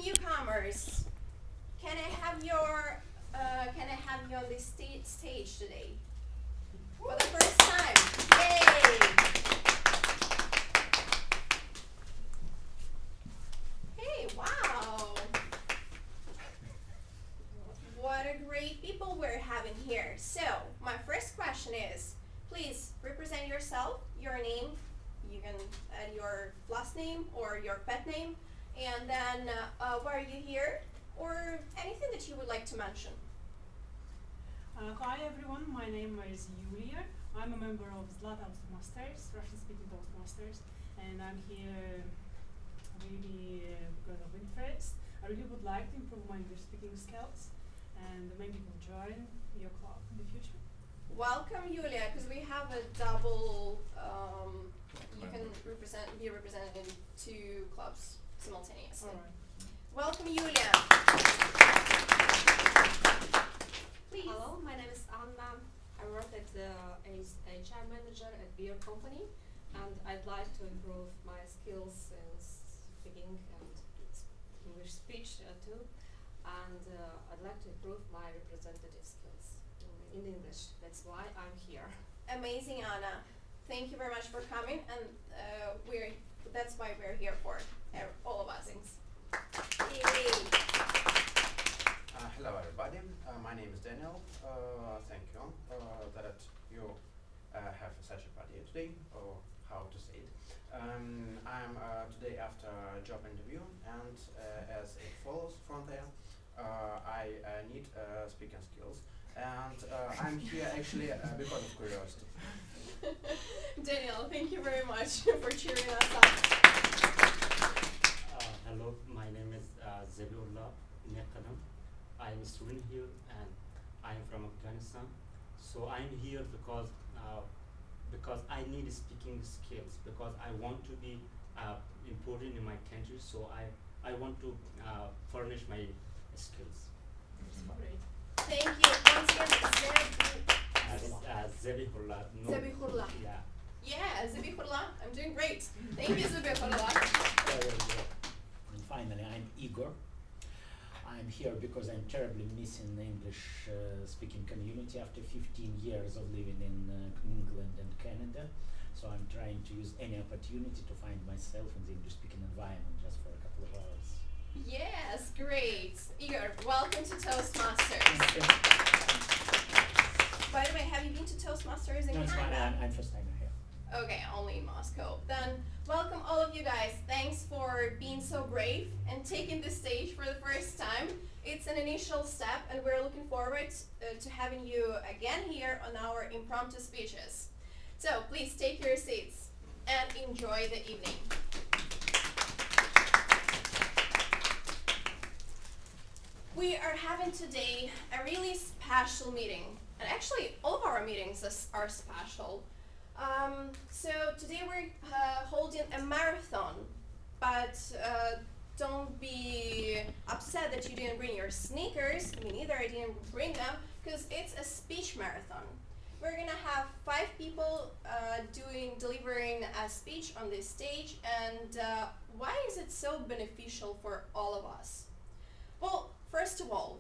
newcomers, can I have you on the stage today for the first time? Yay! Hey, wow! What a great people we're having here. So, my first question is, please represent yourself, your name. You can add your last name or your pet name, and then why are you here, or anything that you would like to mention. Hi everyone, my name is Yulia. I'm a member of Toastmasters, Russian-speaking Toastmasters, and I'm here really because of interest. I really would like to improve my English speaking skills, and maybe will join your club in the future. Welcome, Yulia, because we have a double. You can be represented in two clubs simultaneously. All right. Welcome, Yulia. Please. Hello, my name is Anna. I work as HR manager at beer company, and I'd like to improve my skills in speaking and English speech too. And I'd like to improve my representative skills in English. That's why I'm here. Amazing, Anna. Thank you very much for coming, and that's why we're here for, all of us. Yay. Hello everybody, my name is Daniel. Thank you that you have such a party today, or how to say it. I'm today after a job interview, and as it follows from there, I need speaking skills, and I'm here actually because of curiosity. Daniel, thank you very much for cheering us up. Hello, my name is Zabiullah Nekadam. I'm a student here and I'm from Afghanistan. So I'm here because I need speaking skills, because I want to be important in my country. So I want to furnish my skills. Great. Thank you. Once again, Zabihullah. No. Zabihullah. Yeah. Yeah, Zabihullah. I'm doing great. Thank you, Zabihullah. And finally, I'm Igor. I'm here because I'm terribly missing the English speaking community after 15 years of living in England and Canada. So I'm trying to use any opportunity to find myself in the English speaking environment just for a couple of hours. Yes, great. Igor, welcome to Toastmasters. By the way, have you been to Toastmasters in No, it's fine. Canada? I'm first time here. Okay, only in Moscow. Then welcome all of you guys. Thanks for being so brave and taking the stage for the first time. It's an initial step, and we're looking forward to having you again here on our impromptu speeches. So please take your seats and enjoy the evening. We are having today a really special meeting, and actually all of our meetings are special. So today we're holding a marathon, but don't be upset that you didn't bring your sneakers. Me neither, I didn't bring them, because it's a speech marathon. We're gonna have 5 people delivering a speech on this stage, and why is it so beneficial for all of us? Well, first of all,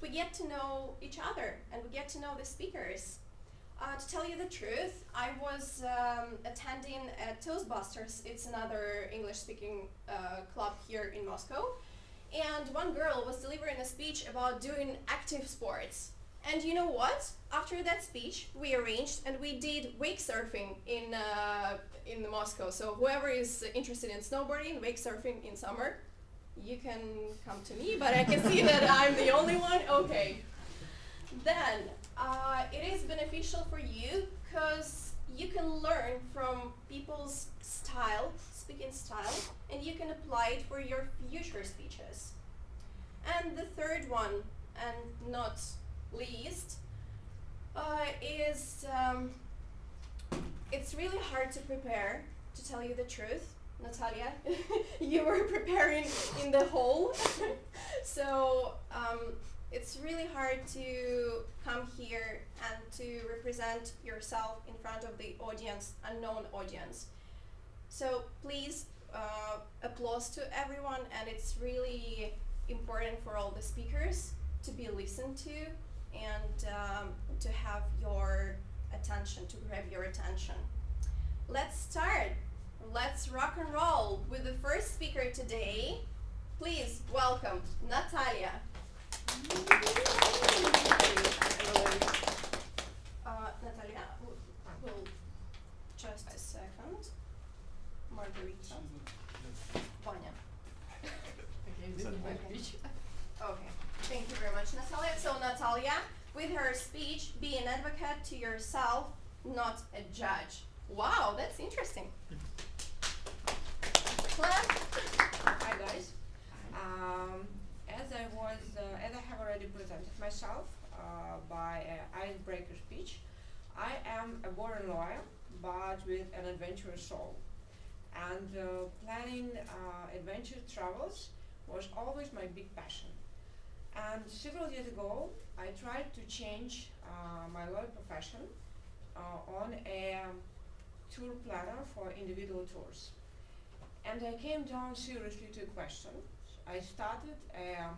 we get to know each other and we get to know the speakers. To tell you the truth, I was attending at Toastmasters. It's another English-speaking club here in Moscow. And one girl was delivering a speech about doing active sports. And you know what? After that speech, we arranged and we did wake surfing in Moscow. So whoever is interested in snowboarding, wake surfing in summer, you can come to me, but I can see that I'm the only one. Okay. Then, it is beneficial for you because you can learn from people's style, speaking style, and you can apply it for your future speeches. And the third one, and not least, is it's really hard to prepare, to tell you the truth. Natalia, you were preparing in the hole, so it's really hard to come here and to represent yourself in front of the audience, unknown audience. So please applause to everyone, and it's really important for all the speakers to be listened to and to have your attention, to grab your attention. Let's start. Let's rock and roll with the first speaker today. Please welcome Natalia. Natalia, will just a second. Margarita. Vanya. Okay, thank you very much, Natalia. So Natalia, with her speech, be an advocate to yourself, not a judge. Wow, that's interesting. Clap. Hi guys. As I have already presented myself by an icebreaker speech, I am a born lawyer, but with an adventurous soul. And planning adventure travels was always my big passion. And several years ago, I tried to change my lawyer profession on a tour planner for individual tours. And I came down seriously to a question. I started a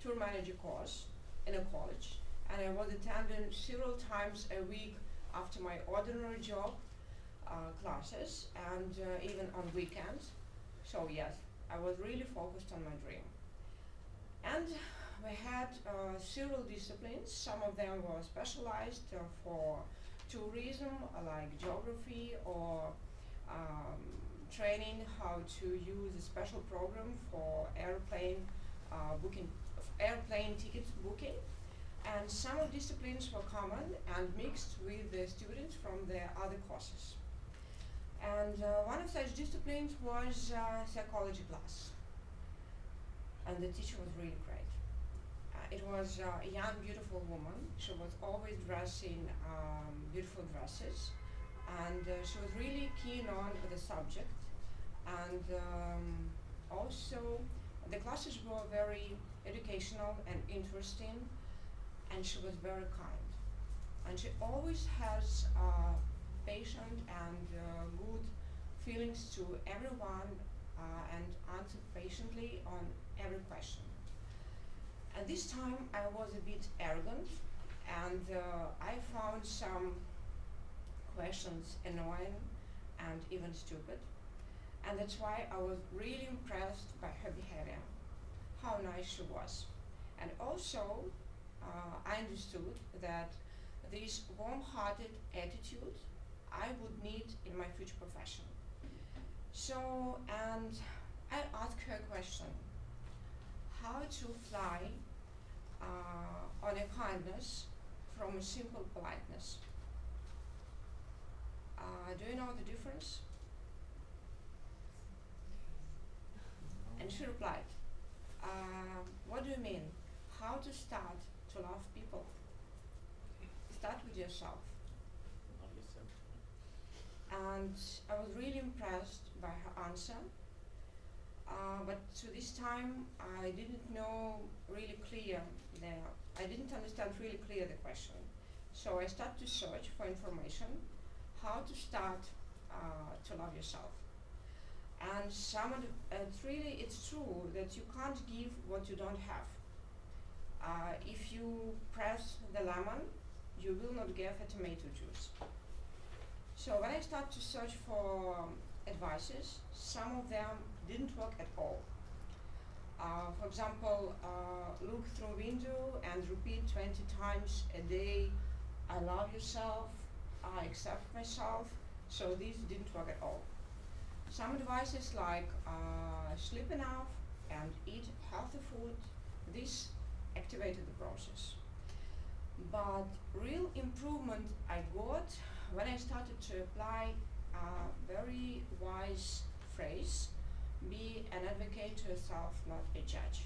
tour manager course in a college, and I was attending several times a week after my ordinary job classes, and even on weekends. So yes, I was really focused on my dream. And we had several disciplines. Some of them were specialized for tourism, like geography, or training how to use a special program for airplane tickets booking. And some of disciplines were common and mixed with the students from the other courses. And one of such disciplines was psychology class. And the teacher was really great. It was a young, beautiful woman. She was always dressing beautiful dresses. And she was really keen on the subject. And also, the classes were very educational and interesting. And she was very kind. And she always has patient and good feelings to everyone and answered patiently on every question. At this time I was a bit arrogant, and I found some questions annoying and even stupid, and that's why I was really impressed by her behavior, how nice she was. And also I understood that this warm-hearted attitude I would need in my future profession. So, and I asked her a question: how to fly on a kindness from a simple politeness. Do you know the difference? And she replied, what do you mean? How to start to love people? Start with yourself. And I was really impressed by her answer, but to this time I didn't know really clear I didn't understand really clear the question. So I started to search for information, how to start to love yourself. And it's true that you can't give what you don't have. If you press the lemon, you will not get a tomato juice. So when I started to search for advices, some of them didn't work at all. For example, look through window and repeat 20 times a day, I love yourself, I accept myself. So these didn't work at all. Some advices like sleep enough and eat healthy food, this activated the process. But real improvement I got when I started to apply a very wise phrase: be an advocate to yourself, not a judge.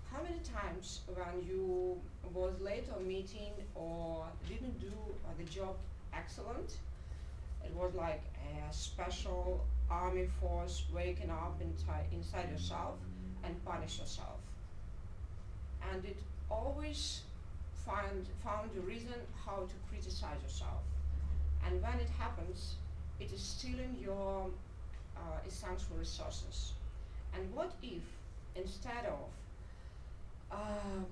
How many times when you was late on meeting or didn't do the job excellent, it was like a special army force waking up inside yourself and punish yourself. And it always found a reason how to criticize yourself. And when it happens, it is stealing your essential resources. And what if, instead of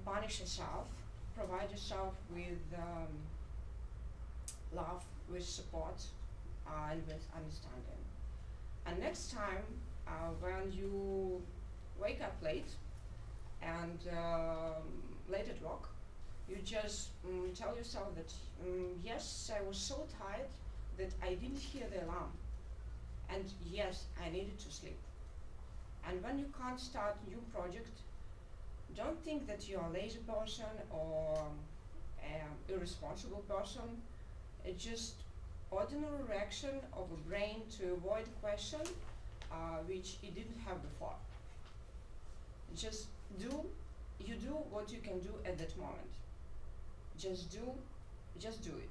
punish yourself, provide yourself with love, with support, and with understanding. And next time, when you wake up late and late at work, you just tell yourself that yes, I was so tired that I didn't hear the alarm, and yes, I needed to sleep. And when you can't start new project, don't think that you're a lazy person or an irresponsible person. It's just ordinary reaction of a brain to avoid a question which it didn't have before. Just do what you can do at that moment. Just do it.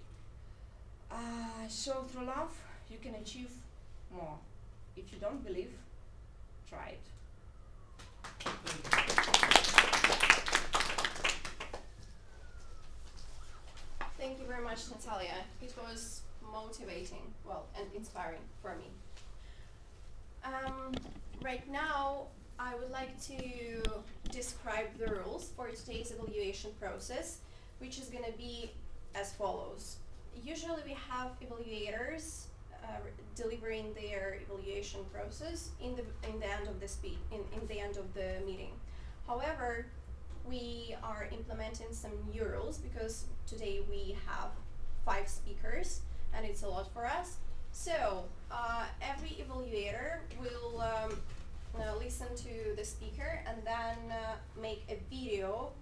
So through love, you can achieve more. If you don't believe, try it. Thank you very much, Natalia. It was motivating, well, and inspiring for me. Right now, I would like to describe the rules for today's evaluation process, which is going to be as follows. Usually we have evaluators delivering their evaluation process in the end of the in the end of the meeting. However, we are implementing some new rules because today we have 5 speakers and it's a lot for us. So every evaluator will listen to the speaker and then make a video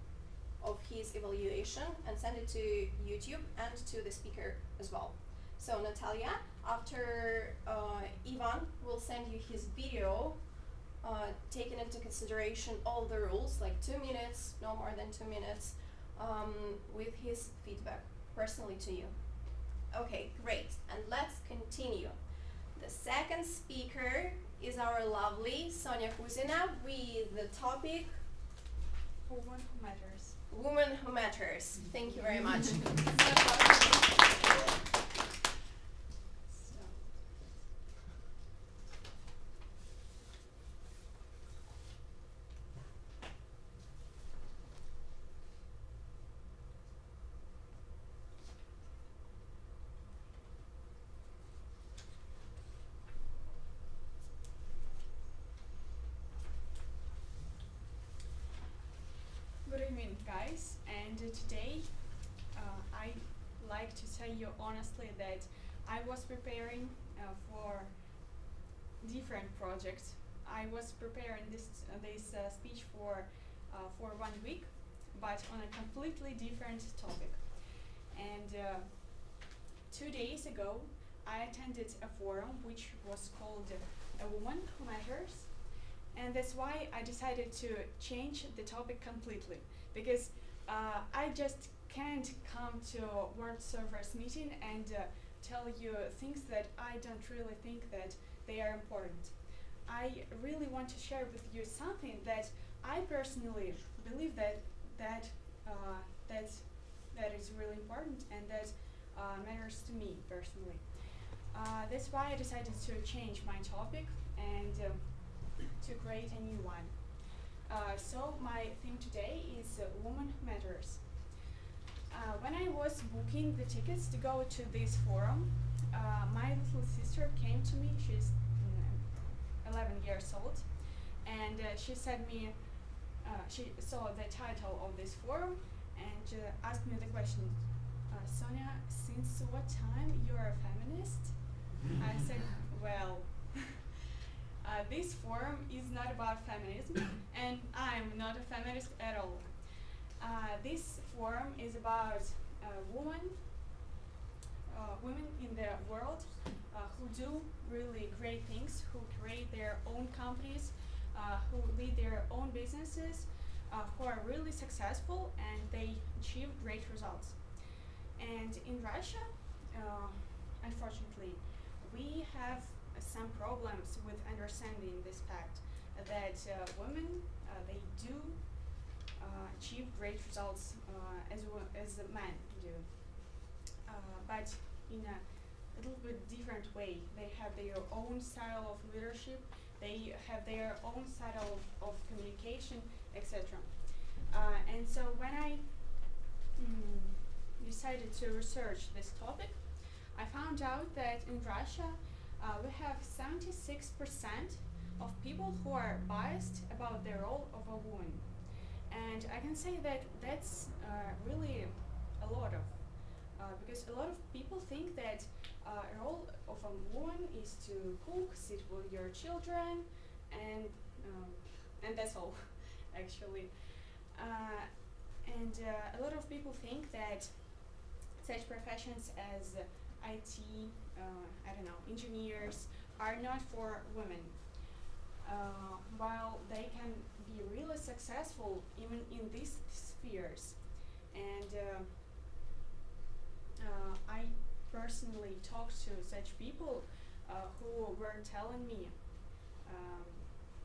of his evaluation and send it to YouTube and to the speaker as well. So Natalia, after Ivan will send you his video, taking into consideration all the rules, like 2 minutes, no more than 2 minutes, with his feedback personally to you. Okay, great, and let's continue. The second speaker is our lovely Sonia Kuzina with the topic Woman Who Matters. Woman Who Matters. Thank you very much. Good evening, guys. And today, I like to tell you honestly that I was preparing for different projects. I was preparing this speech for 1 week, but on a completely different topic. And 2 days ago, I attended a forum which was called "A Woman Who Matters." And that's why I decided to change the topic completely, because I just can't come to WorldSurfers meeting and tell you things that I don't really think that they are important. I really want to share with you something that I personally believe that is really important and that matters to me personally. That's why I decided to change my topic and to create a new one. So my theme today is Woman Matters. When I was booking the tickets to go to this forum, my little sister came to me. She's 11 years old, and she said me, she saw the title of this forum and asked me the question, Sonia, since what time you are a feminist? I said, well, this forum is not about feminism, and I'm not a feminist at all. This forum is about women in the world who do really great things, who create their own companies, who lead their own businesses, who are really successful and they achieve great results. And in Russia, unfortunately, we have some problems with understanding this fact that women, they do achieve great results as the men do. But in little bit different way. They have their own style of leadership. They have their own style of communication, etc. And so when I decided to research this topic, I found out that in Russia we have 76% of people who are biased about the role of a woman. And I can say that that's really a lot of, because a lot of people think that a role of a woman is to cook, sit with your children, and that's all, actually. And a lot of people think that such professions as IT, I don't know, engineers, are not for women. While they can be really successful even in these spheres. And I personally talked to such people who were telling me,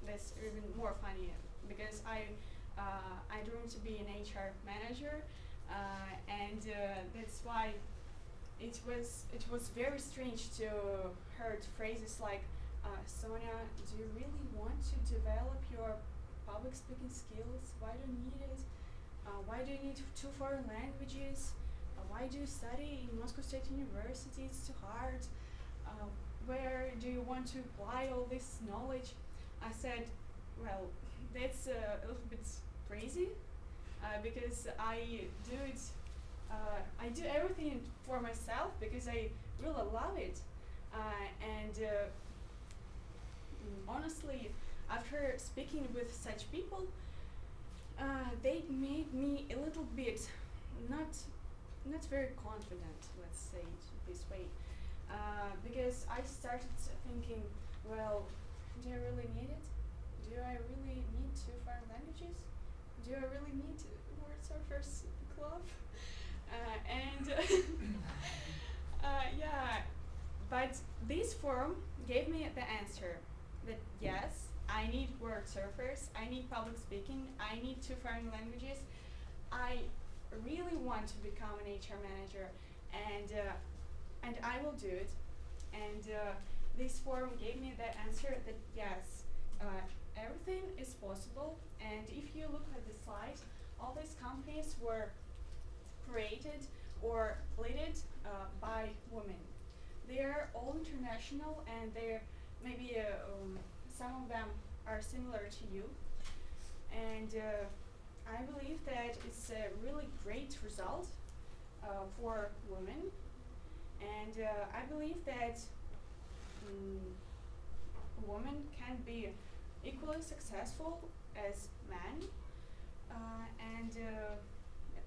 that's even more funny, because I dreamed to be an HR manager, and that's why it was very strange to hear phrases like, Sonia, do you really want to develop your public speaking skills? Why do you need it? Why do you need 2 foreign languages? Why do you study in Moscow State University? It's too hard. Where do you want to apply all this knowledge? I said, well, that's a little bit crazy, because I do everything for myself because I really love it. And honestly, after speaking with such people, they made me a little bit not very confident, let's say it this way, because I started thinking, well, do I really need it? Do I really need 2 foreign languages? Do I really need WorldSurfers club? Yeah, but this forum gave me the answer that yes, I need WorldSurfers, I need public speaking, I need 2 foreign languages. I really want to become an HR manager, and I will do it. And this forum gave me the answer that yes, everything is possible. And if you look at the slide, all these companies were created or led by women. They're all international, and they're maybe some of them are similar to you. And I believe that it's a really great result for women. And I believe that women can be equally successful as men, and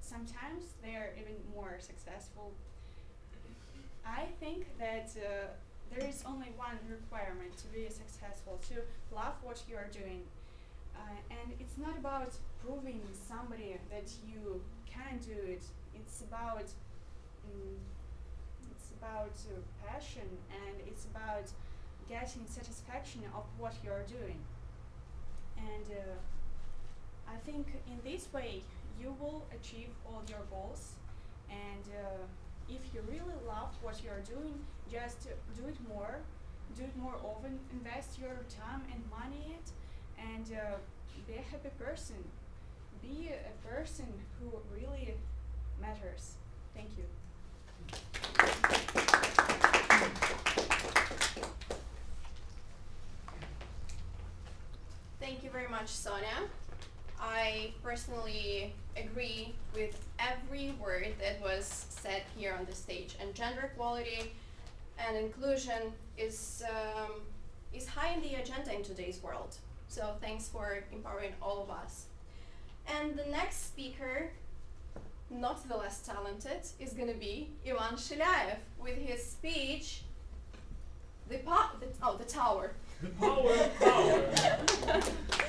sometimes they're even more successful. I think that there is only one requirement to be successful, to love what you are doing. And it's not about proving somebody that you can do it. It's about passion, and it's about getting satisfaction of what you're doing. And I think in this way you will achieve all your goals. And if you really love what you're doing, just do it more often, invest your time and money in it, and be a happy person. Be a person who really matters. Thank you. Thank you very much, Sonia. I personally agree with every word that was said here on the stage. And gender equality and inclusion is high in the agenda in today's world. So thanks for empowering all of us. And the next speaker, not the less talented, is going to be Ivan Shilaev with his speech, The Tower. The power.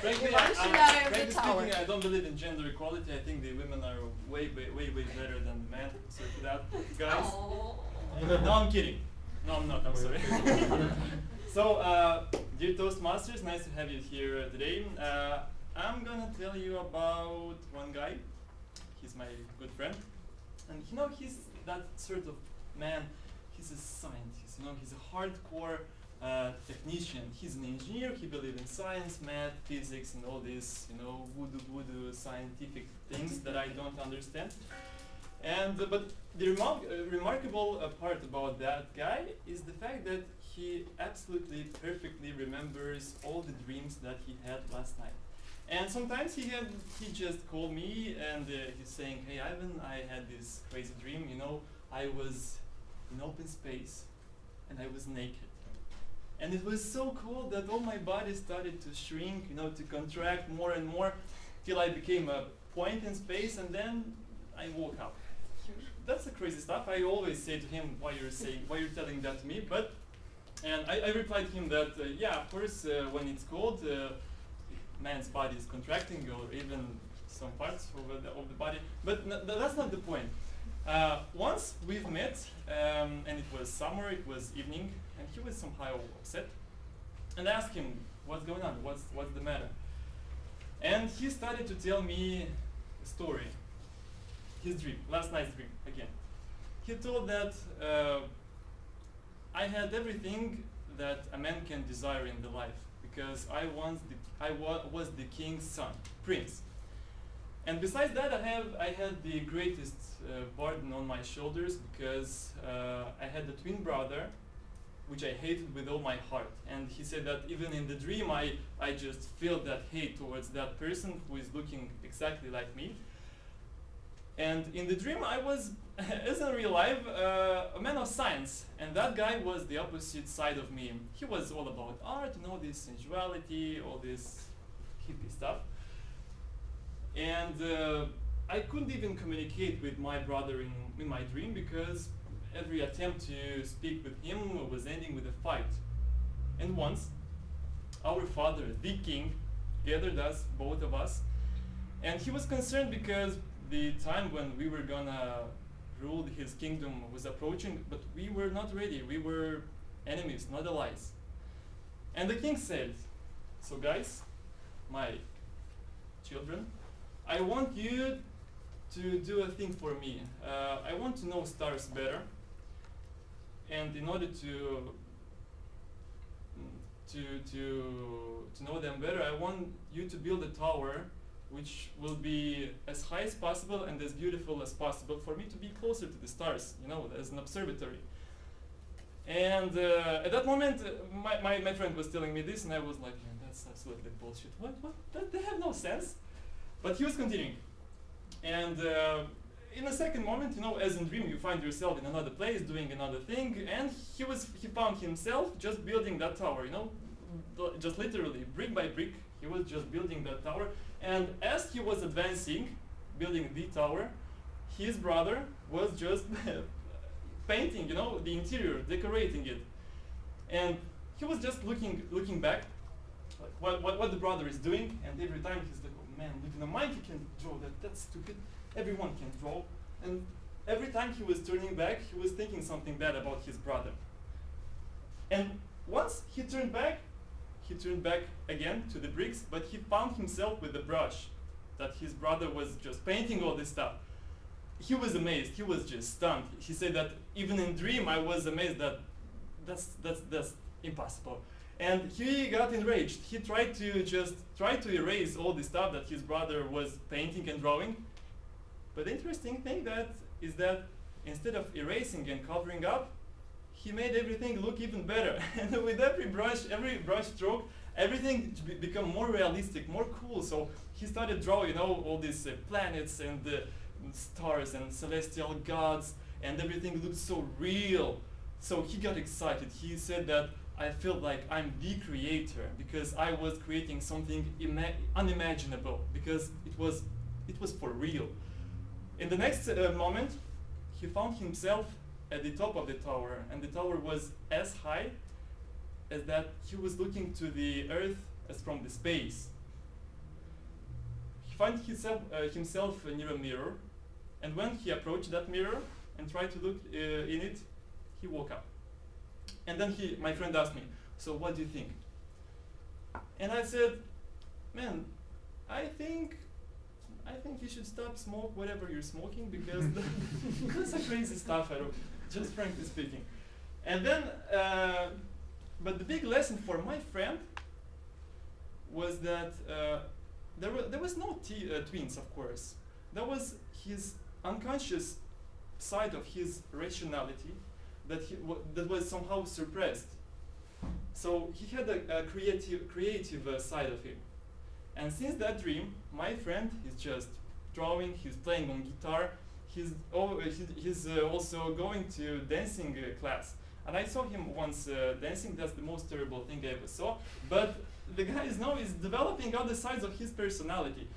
Frankly, Ivan Shilaev, The frankly Tower. speaking, I don't believe in gender equality. I think the women are way better than the men. So for that, guys. No, I'm kidding. No, I'm not. I'm sorry. So, dear Toastmasters, nice to have you here today. I'm gonna tell you about one guy. He's my good friend, and he's that sort of man. he's a scientist, you know, he's a hardcore technician. He's an engineer, he believes in science, math, physics, and all these, you know, voodoo scientific things that I don't understand. And but the remarkable part about that guy is the fact that he absolutely perfectly remembers all the dreams that he had last night. And sometimes he just called me and he's saying, "Hey Ivan, I had this crazy dream, you know, I was in open space and I was naked. And it was so cool that all my body started to shrink, you know, to contract more and more till I became a point in space, and then I woke up." That's the crazy stuff. I always say to him, why you're telling that to me? And I replied to him that, yeah, of course, when it's cold, man's body is contracting, or even some parts of the body. But that's not the point. Once we've met, and it was summer, it was evening, and he was somehow upset. And I asked him, what's going on? What's the matter? And he started to tell me a story. His dream, last night's dream, again. He told that I had everything that a man can desire in the life, because I was the king's son, prince. And besides that, I had the greatest burden on my shoulders, because I had a twin brother, which I hated with all my heart. And he said that even in the dream, I just feel that hate towards that person who is looking exactly like me. And in the dream, I was, as in real life, a man of science. And that guy was the opposite side of me. He was all about art, you know, this sensuality, all this hippie stuff. And I couldn't even communicate with my brother in my dream, because every attempt to speak with him was ending with a fight. And once, our father, the king, gathered us, both of us, and he was concerned because the time when we were gonna rule his kingdom was approaching, but we were not ready. We were enemies, not allies. And the king said, "So guys, my children, I want you to do a thing for me. I want to know stars better. And in order to know them better, I want you to build a tower which will be as high as possible and as beautiful as possible for me to be closer to the stars, you know, as an observatory." And at that moment, my friend was telling me this, and I was like, "Man, that's absolutely bullshit. What? They have no sense." But he was continuing. And in a second moment, you know, as in dream, you find yourself in another place doing another thing, and he found himself just building that tower, you know, just literally brick by brick. He was just building that tower, and as he was advancing, building the tower, his brother was just painting, you know, the interior, decorating it, and he was just looking back, like what the brother is doing, and every time he's like, "Oh man, even a monkey can draw that. That's stupid. Everyone can draw." And every time he was turning back, he was thinking something bad about his brother. And once he turned back again to the bricks, but he found himself with a brush that his brother was just painting all this stuff. He was amazed. He was just stunned. He said that even in dream, I was amazed that that's impossible. And he got enraged. He tried to erase all the stuff that his brother was painting and drawing. But the interesting thing is that instead of erasing and covering up, he made everything look even better. And with every brush stroke, everything become more realistic, more cool. So he started drawing, you know, all these planets and stars and celestial gods, and everything looked so real. So he got excited. He said that, "I feel like I'm the creator, because I was creating something unimaginable, because it was for real." In the next moment, he found himself at the top of the tower, and the tower was as high as that he was looking to the earth as from the space. He found himself near a mirror, and when he approached that mirror and tried to look in it, he woke up. And then my friend asked me, "So what do you think?" And I said, "Man, I think you should stop smoke whatever you're smoking, because that's a crazy stuff, just frankly speaking." And then, but the big lesson for my friend was that there was no twins, of course. That was his unconscious side of his rationality that that was somehow suppressed. So he had a creative side of him. And since that dream, my friend is just drawing, he's playing on guitar, he's also going to dancing class. And I saw him once dancing. That's the most terrible thing I ever saw. But the guy is now developing other sides of his personality.